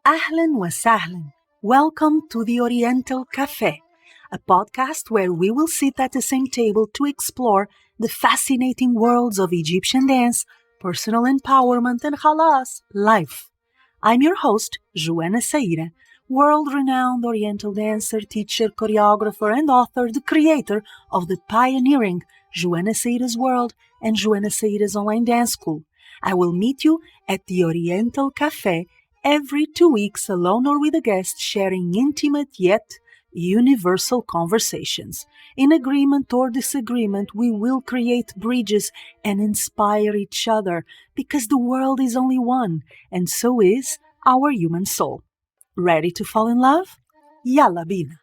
Ahlan wa sahlan. Welcome to the Oriental Café, a podcast where we will sit at the same table to explore the fascinating worlds of Egyptian dance, personal empowerment, and halas, life. I'm your host, Joana Saahirah, world-renowned Oriental dancer, teacher, choreographer, and author, the creator of the pioneering Joana Saahirah's World and Joana Saahirah's Online Dance School. I will meet you at the Oriental Café every 2 weeks, alone or with a guest, sharing intimate yet universal conversations. In agreement or disagreement, we will create bridges and inspire each other, because the world is only one, and so is our human soul. Ready to fall in love? Yalla bina!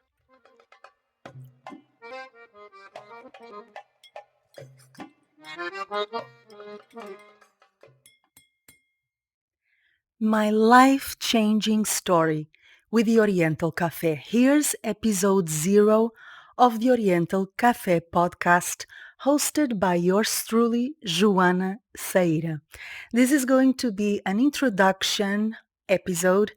My life-changing story with the Oriental Café. Here's episode 0 of the Oriental Café podcast, hosted by yours truly, Joana Saahirah. This is going to be an introduction episode.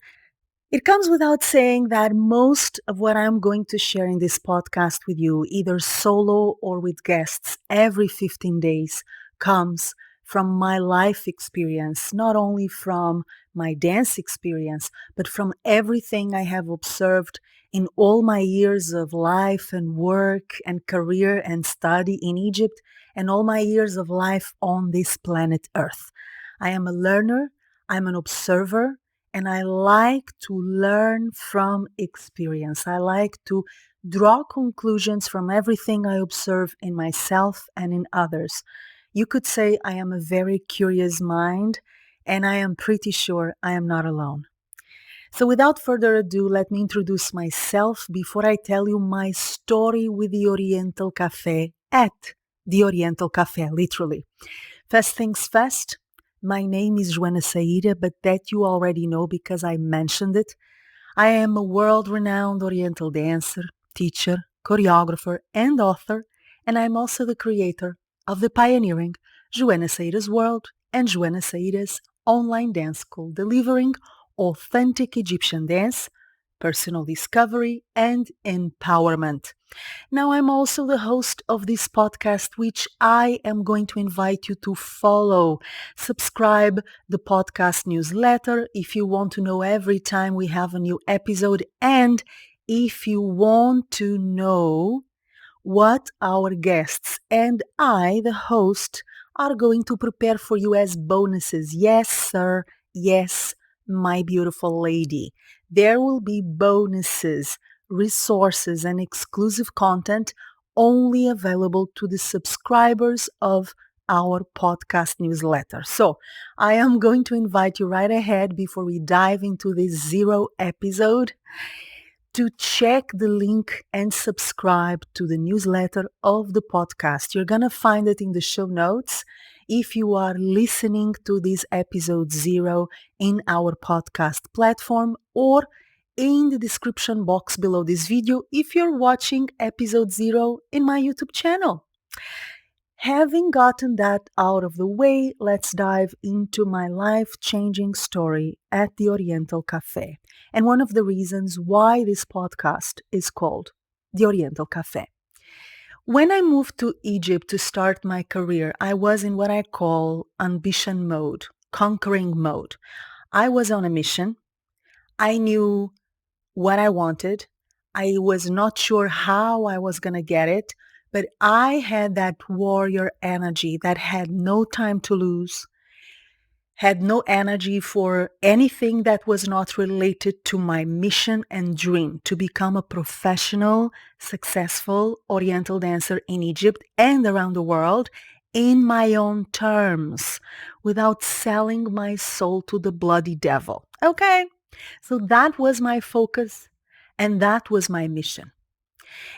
It comes without saying that most of what I'm going to share in this podcast with you, either solo or with guests every 15 days, comes from my life experience, not only from my dance experience, but from everything I have observed in all my years of life and work and career and study in Egypt, and all my years of life on this planet Earth. I am a learner, I'm an observer, and I like to learn from experience. I like to draw conclusions from everything I observe in myself and in others. You could say I am a very curious mind, and I am pretty sure I am not alone. So without further ado, let me introduce myself before I tell you my story with the Oriental Café at the Oriental Café, literally. First things first, my name is Joana Saahirah, but that you already know because I mentioned it. I am a world-renowned Oriental dancer, teacher, choreographer, and author, and I'm also the creator of the pioneering Joana Saahirah's World and Joana Saahirah's Online Dance School, delivering authentic Egyptian dance, personal discovery, and empowerment. Now, I'm also the host of this podcast, which I am going to invite you to follow. Subscribe the podcast newsletter if you want to know every time we have a new episode, and if you want to know what our guests and I, the host, are going to prepare for you as bonuses. Yes, sir. Yes, my beautiful lady. There will be bonuses, resources, and exclusive content only available to the subscribers of our podcast newsletter. So I am going to invite you right ahead before we dive into this 0 episode to check the link and subscribe to the newsletter of the podcast. You're going to find it in the show notes if you are listening to this episode 0 in our podcast platform, or in the description box below this video if you're watching episode 0 in my YouTube channel. Having gotten that out of the way, let's dive into my life-changing story at the Oriental Café, and one of the reasons why this podcast is called the Oriental Café. When I moved to Egypt to start my career, I was in what I call ambition mode, conquering mode. I was on a mission. I knew what I wanted. I was not sure how I was going to get it, but I had that warrior energy that had no time to lose, had no energy for anything that was not related to my mission and dream to become a professional, successful Oriental dancer in Egypt and around the world in my own terms, without selling my soul to the bloody devil. Okay, so that was my focus and that was my mission.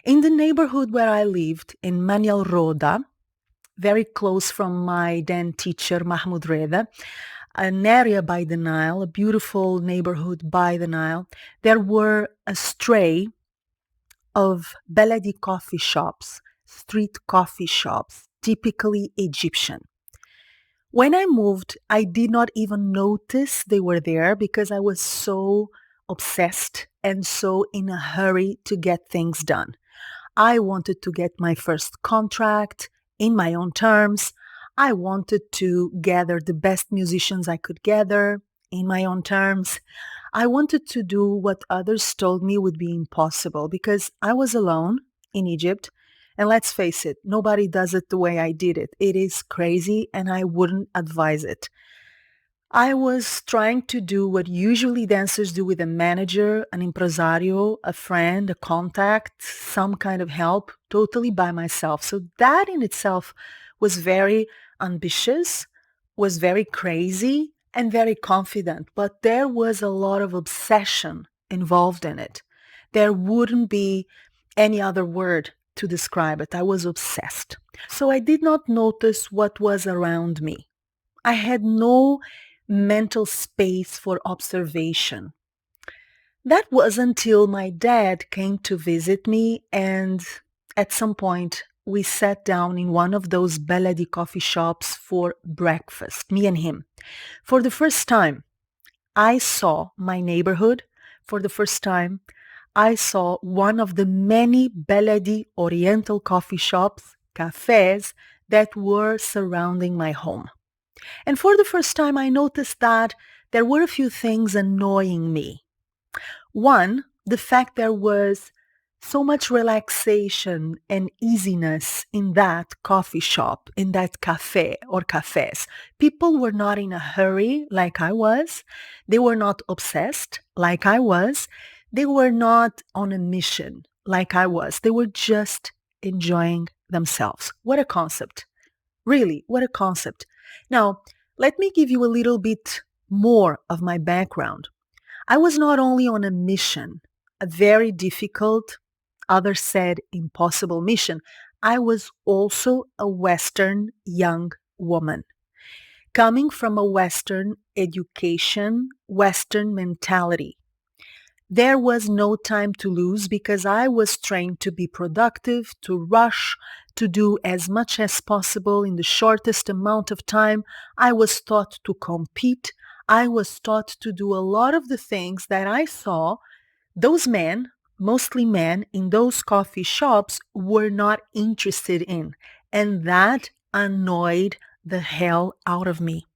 In the neighborhood where I lived, in Mahmoud Reda, very close from my then teacher, Mahmoud Reda, an area by the Nile, a beautiful neighborhood by the Nile, there were a stray of beledi coffee shops, street coffee shops, typically Egyptian. When I moved, I did not even notice they were there because I was so obsessed and so in a hurry to get things done. I wanted to get my first contract in my own terms. I wanted to gather the best musicians I could gather in my own terms. I wanted to do what others told me would be impossible because I was alone in Egypt. And let's face it, nobody does it the way I did it. It is crazy and I wouldn't advise it. I was trying to do what usually dancers do with a manager, an impresario, a friend, a contact, some kind of help, totally by myself. So that in itself was very ambitious, was very crazy, and very confident. But there was a lot of obsession involved in it. There wouldn't be any other word to describe it. I was obsessed. So I did not notice what was around me. I had no mental space for observation. That was until my dad came to visit me, and at some point we sat down in one of those Beledi coffee shops for breakfast, me and him. For the first time, I saw my neighborhood. For the first time, I saw one of the many Beledi Oriental coffee shops, cafes, that were surrounding my home. And for the first time, I noticed that there were a few things annoying me. One, the fact there was so much relaxation and easiness in that coffee shop, in that cafe or cafes. People were not in a hurry like I was. They were not obsessed like I was. They were not on a mission like I was. They were just enjoying themselves. What a concept. Really, what a concept. Now, let me give you a little bit more of my background. I was not only on a mission, a very difficult, others said impossible mission, I was also a Western young woman. Coming from a Western education, Western mentality. There was no time to lose because I was trained to be productive, to rush, to do as much as possible in the shortest amount of time. I was taught to compete. I was taught to do a lot of the things that I saw those men, mostly men, in those coffee shops were not interested in. And that annoyed the hell out of me.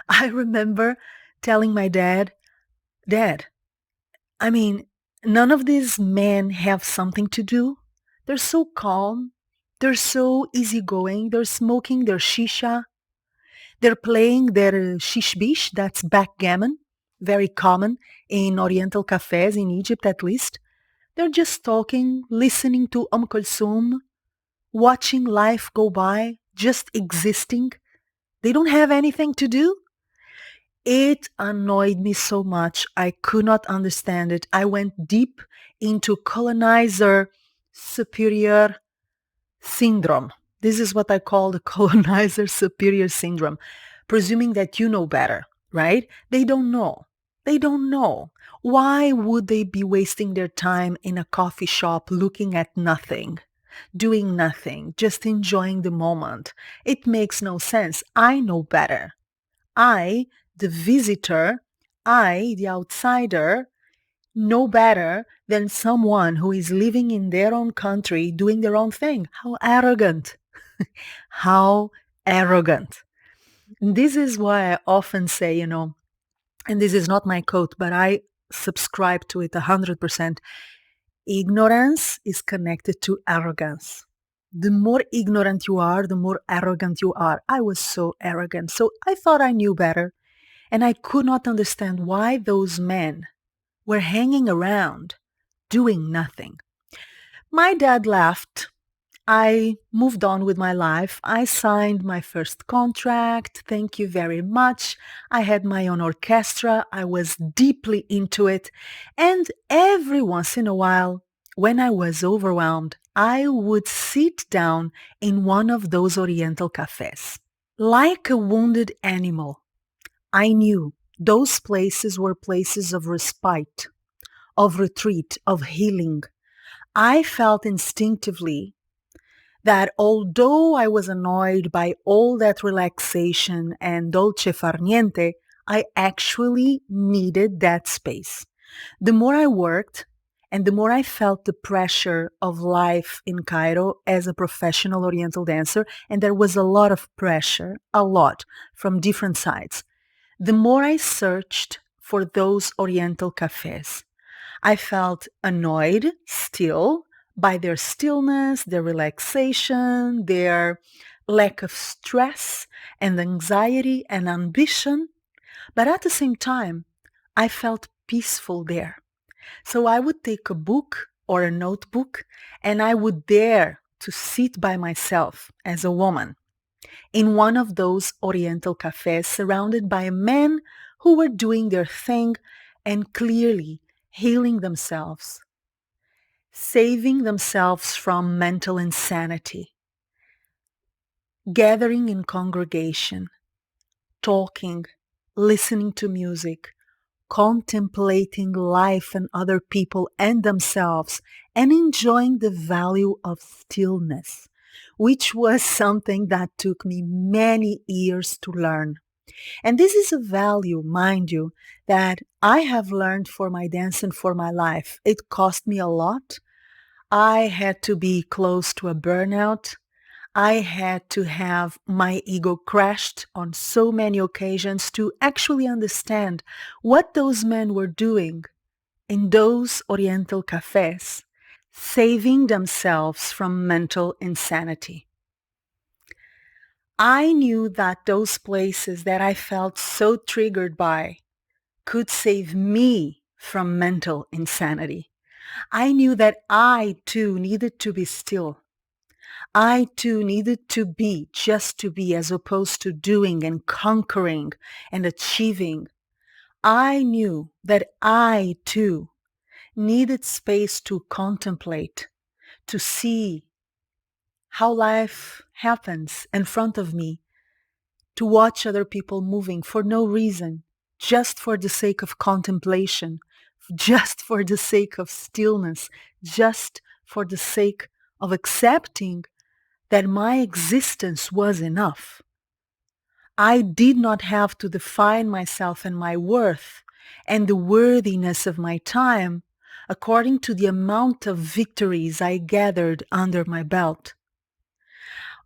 I remember telling my dad, Dad, I mean, none of these men have something to do. They're so calm. They're so easygoing. They're smoking their shisha. They're playing their shish bish, that's backgammon, very common in Oriental cafes in Egypt at least. They're just talking, listening to Kulthum, watching life go by, just existing. They don't have anything to do. It annoyed me so much. I could not understand it. I went deep into colonizer superior syndrome. This is what I call the colonizer superior syndrome, presuming that you know better, right? They don't know. They don't know. Why would they be wasting their time in a coffee shop looking at nothing, doing nothing, just enjoying the moment? It makes no sense. I know better. I, the visitor, I, the outsider, know better than someone who is living in their own country doing their own thing. How arrogant. How arrogant. And this is why I often say, and this is not my quote, but I subscribe to it 100%. Ignorance is connected to arrogance. The more ignorant you are, the more arrogant you are. I was so arrogant. So I thought I knew better. And I could not understand why those men were hanging around doing nothing. My dad left. I moved on with my life. I signed my first contract. Thank you very much. I had my own orchestra. I was deeply into it. And every once in a while, when I was overwhelmed, I would sit down in one of those Oriental cafes. Like a wounded animal, I knew those places were places of respite, of retreat, of healing. I felt instinctively that although I was annoyed by all that relaxation and dolce far niente, I actually needed that space. The more I worked, and the more I felt the pressure of life in Cairo as a professional Oriental dancer, and there was a lot of pressure, a lot, from different sides, the more I searched for those Oriental cafes. I felt annoyed still by their stillness, their relaxation, their lack of stress and anxiety and ambition. But at the same time, I felt peaceful there. So I would take a book or a notebook and I would dare to sit by myself as a woman in one of those Oriental cafes surrounded by men who were doing their thing and clearly healing themselves, saving themselves from mental insanity, gathering in congregation, talking, listening to music, contemplating life and other people and themselves, and enjoying the value of stillness, which was something that took me many years to learn. And this is a value, mind you, that I have learned for my dance and for my life. It cost me a lot. I had to be close to a burnout. I had to have my ego crushed on so many occasions to actually understand what those men were doing in those Oriental cafes, saving themselves from mental insanity. I knew that those places that I felt so triggered by could save me from mental insanity. I knew that I too needed to be still. I too needed to be just to be as opposed to doing and conquering and achieving. I knew that I too needed space to contemplate, to see how life happens in front of me, to watch other people moving for no reason, just for the sake of contemplation, just for the sake of stillness, just for the sake of accepting that my existence was enough. I did not have to define myself and my worth and the worthiness of my time according to the amount of victories I gathered under my belt.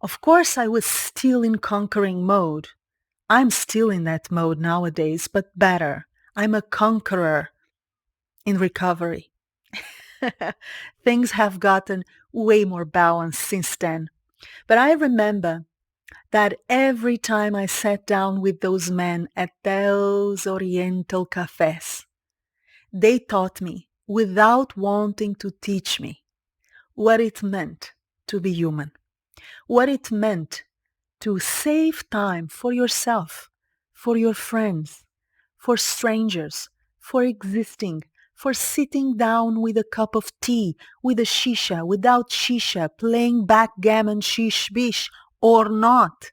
Of course, I was still in conquering mode. I'm still in that mode nowadays, but better. I'm a conqueror in recovery. Things have gotten way more balanced since then. But I remember that every time I sat down with those men at those Oriental cafes, they taught me, without wanting to teach me, what it meant to be human, what it meant to save time for yourself, for your friends, for strangers, for existing, for sitting down with a cup of tea, with a shisha, without shisha, playing backgammon shish bish, or not,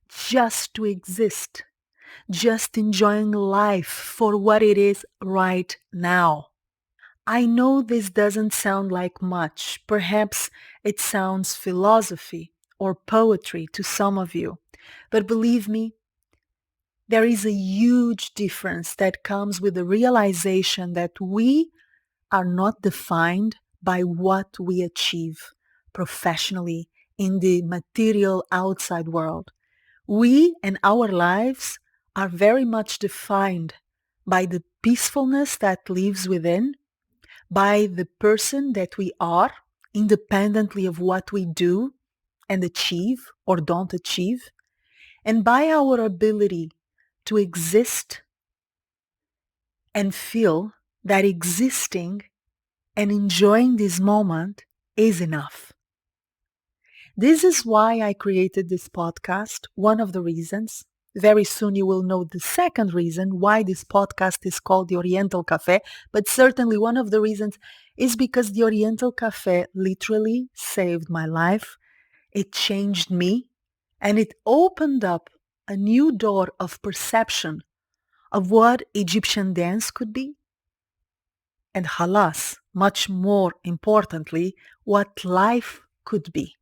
just to exist, just enjoying life for what it is right now. I know this doesn't sound like much. Perhaps it sounds philosophy or poetry to some of you. But believe me, there is a huge difference that comes with the realization that we are not defined by what we achieve professionally in the material outside world. We and our lives are very much defined by the peacefulness that lives within, by the person that we are, independently of what we do and achieve or don't achieve, and by our ability to exist and feel that existing and enjoying this moment is enough. This is why I created this podcast, one of the reasons. Very soon you will know the second reason why this podcast is called the Oriental Café, but certainly one of the reasons is because the Oriental Café literally saved my life. It changed me, and it opened up a new door of perception of what Egyptian dance could be, and halas, much more importantly, what life could be.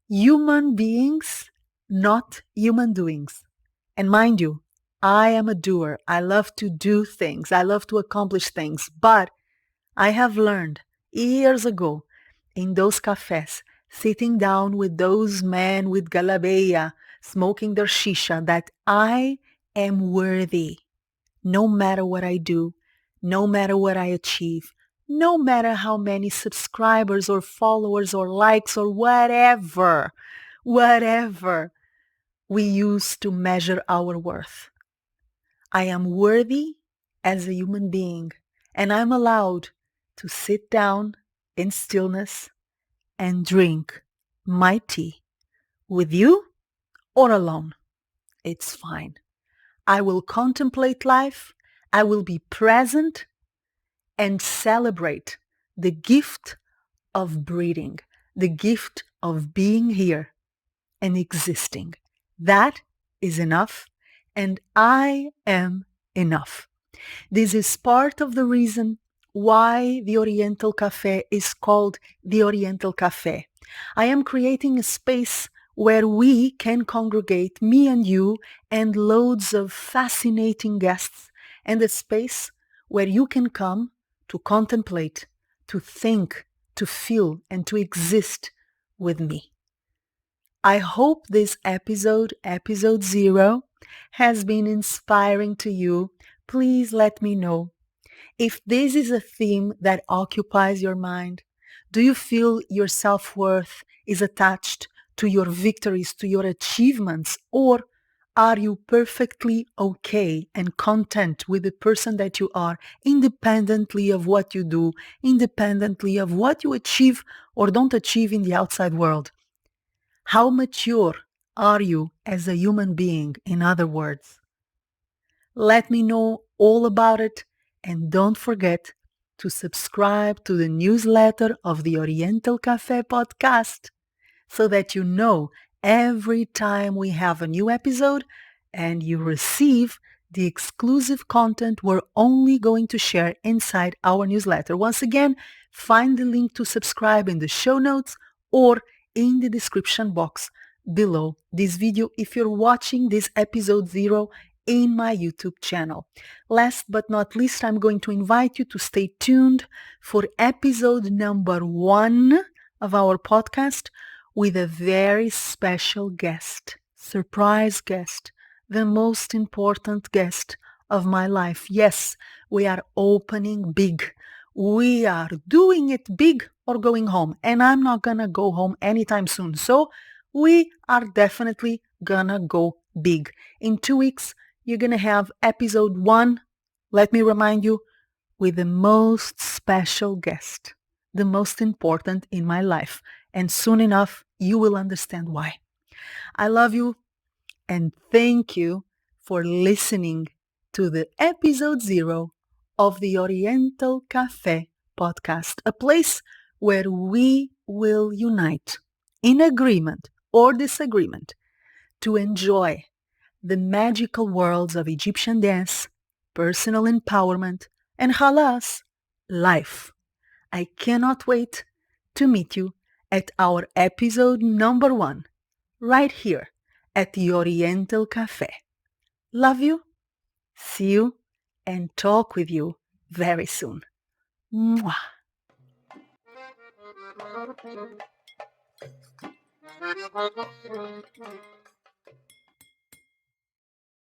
Human beings, not human doings. And mind you, I am a doer. I love to do things. I love to accomplish things. But I have learned years ago in those cafes, sitting down with those men with galabeya, smoking their shisha, that I am worthy no matter what I do, no matter what I achieve, no matter how many subscribers or followers or likes or whatever we use to measure our worth. I am worthy as a human being, and I'm allowed to sit down in stillness and drink my tea with you or alone. It's fine. I will contemplate life. I will be present and celebrate the gift of breathing, the gift of being here and existing. That is enough, and I am enough. This is part of the reason why the Oriental Café is called the Oriental Café. I am creating a space where we can congregate, me and you, and loads of fascinating guests, and a space where you can come to contemplate, to think, to feel, and to exist with me. I hope this episode 0, has been inspiring to you. Please let me know if this is a theme that occupies your mind. Do you feel your self-worth is attached to your victories, to your achievements, or are you perfectly okay and content with the person that you are, independently of what you do, independently of what you achieve or don't achieve in the outside world? How mature are you as a human being, in other words? Let me know all about it, and don't forget to subscribe to the newsletter of the Oriental Café podcast so that you know every time we have a new episode and you receive the exclusive content we're only going to share inside our newsletter. Once again, find the link to subscribe in the show notes or in the description box below this video if you're watching this episode 0 in my YouTube channel. Last but not least, I'm going to invite you to stay tuned for episode number 1 of our podcast with a very special guest, surprise guest, the most important guest of my life. Yes, we are opening big. We are doing it big or going home. And I'm not gonna go home anytime soon. So we are definitely gonna go big. In 2 weeks, you're gonna have episode 1. Let me remind you, with the most special guest, the most important in my life. And soon enough, you will understand why. I love you and thank you for listening to the episode 0 of the Oriental Café podcast, a place where we will unite in agreement or disagreement to enjoy the magical worlds of Egyptian dance, personal empowerment, and halas, life. I cannot wait to meet you at our episode number 1, right here at the Oriental Café. Love you, see you, and talk with you very soon. Mwah.